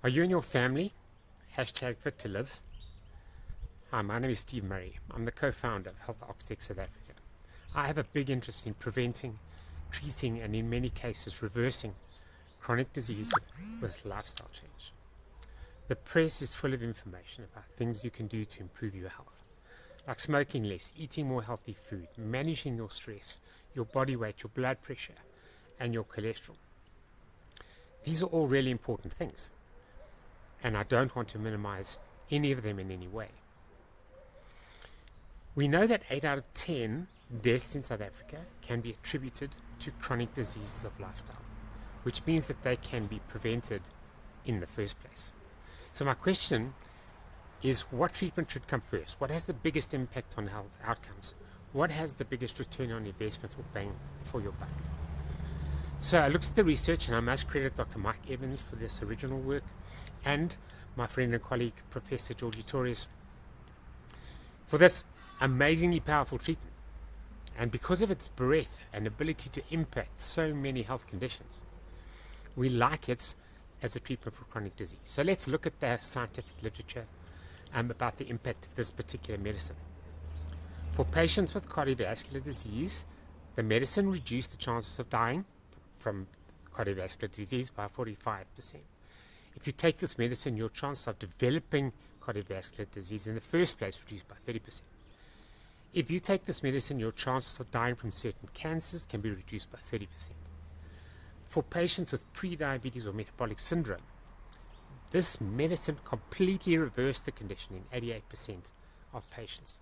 Are you and your family? Hashtag Fit to Live. Hi, my name is Steve Murray. I'm the co-founder of Health Architects South Africa. I have a big interest in preventing, treating, and in many cases reversing chronic disease with lifestyle change. The press is full of information about things you can do to improve your health, like smoking less, eating more healthy food, managing your stress, your body weight, your blood pressure, and your cholesterol. These are all really important things, and I don't want to minimize any of them in any way. We know that 8 out of 10 deaths in South Africa can be attributed to chronic diseases of lifestyle, which means that they can be prevented in the first place. So my question is, what treatment should come first? What has the biggest impact on health outcomes? What has the biggest return on investment or bang for your buck? So I looked at the research, and I must credit Dr. Mike Evans for this original work, and my friend and colleague, Professor Georgie Torres, for this amazingly powerful treatment. And because of its breadth and ability to impact so many health conditions, we like it as a treatment for chronic disease. So let's look at the scientific literature about the impact of this particular medicine. For patients with cardiovascular disease, the medicine reduced the chances of dying from cardiovascular disease by 45%. If you take this medicine, your chance of developing cardiovascular disease in the first place reduced by 30%. If you take this medicine, your chances of dying from certain cancers can be reduced by 30%. For patients with pre-diabetes or metabolic syndrome, this medicine completely reversed the condition in 88% of patients.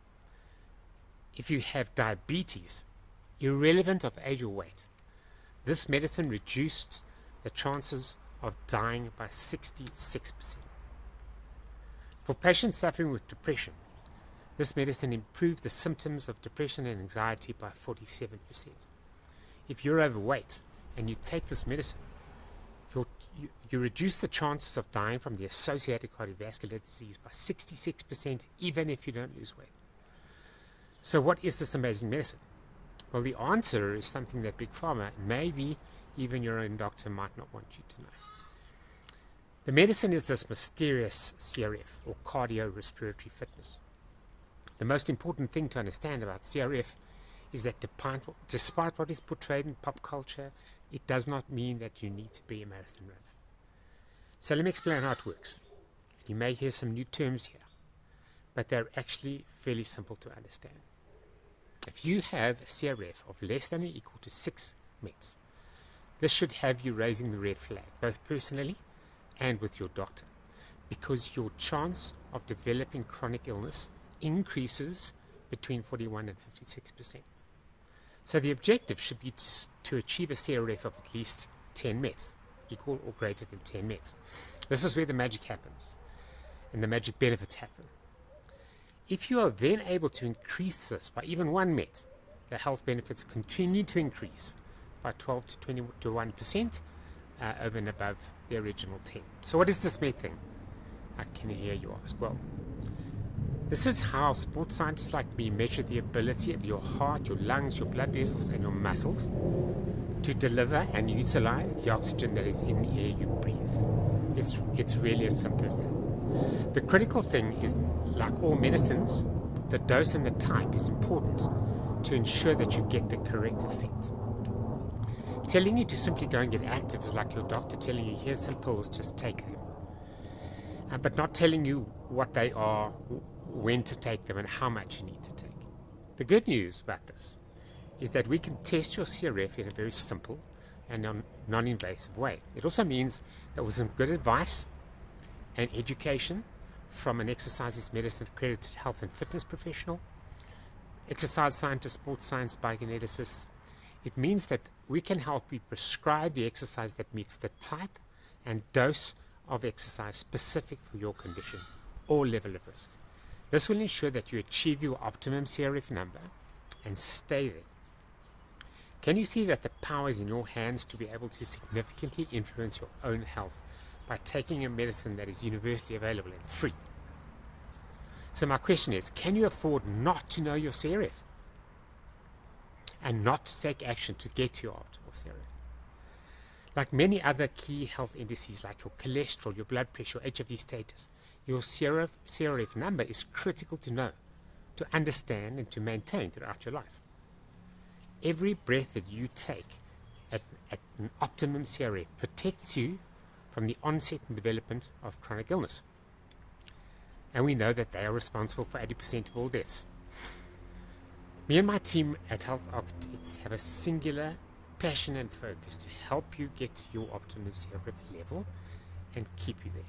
If you have diabetes, irrelevant of age or weight, this medicine reduced the chances of dying by 66%. For patients suffering with depression, this medicine improved the symptoms of depression and anxiety by 47%. If you're overweight and you take this medicine, you reduce the chances of dying from the associated cardiovascular disease by 66%, even if you don't lose weight. So what is this amazing medicine? Well, the answer is something that Big Pharma, and maybe even your own doctor, might not want you to know. The medicine is this mysterious CRF, or cardiorespiratory fitness. The most important thing to understand about CRF is that despite what is portrayed in pop culture, it does not mean that you need to be a marathon runner. So let me explain how it works. You may hear some new terms here, but they're actually fairly simple to understand. If you have a CRF of less than or equal to 6 meds, this should have you raising the red flag, both personally and with your doctor, because your chance of developing chronic illness increases between 41 and 56%. So the objective should be to achieve a CRF of at least 10 meds, equal or greater than 10 meds. This is where the magic happens, and the magic benefits happen. If you are then able to increase this by even 1 med, the health benefits continue to increase by 12 to 21% over and above the original 10. So what is this med thing? I can hear you ask. Well, this is how sports scientists like me measure the ability of your heart, your lungs, your blood vessels, and your muscles to deliver and utilize the oxygen that is in the air you breathe. It's really as simple as that. The critical thing is, like all medicines, the dose and the type is important to ensure that you get the correct effect. Telling you to simply go and get active is like your doctor telling you, here's some pills, just take them. But not telling you what they are, when to take them, and how much you need to take. The good news about this is that we can test your CRF in a very simple and non-invasive way. It also means that with some good advice and education from an exercise medicine accredited health and fitness professional, exercise scientist, sports science, biogeneticist, it means that we can help you prescribe the exercise that meets the type and dose of exercise specific for your condition or level of risk. This will ensure that you achieve your optimum CRF number and stay there. Can you see that the power is in your hands to be able to significantly influence your own health by taking a medicine that is universally available and free? So my question is, can you afford not to know your CRF and not to take action to get to your optimal CRF? Like many other key health indices like your cholesterol, your blood pressure, your HIV status, your CRF number is critical to know, to understand and to maintain throughout your life. Every breath that you take at an optimum CRF protects you from the onset and development of chronic illness. And we know that they are responsible for 80% of all deaths. Me and my team at Health Architects have a singular passion and focus to help you get to your optimum CRF level and keep you there.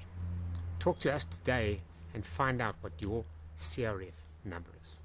Talk to us today and find out what your CRF number is.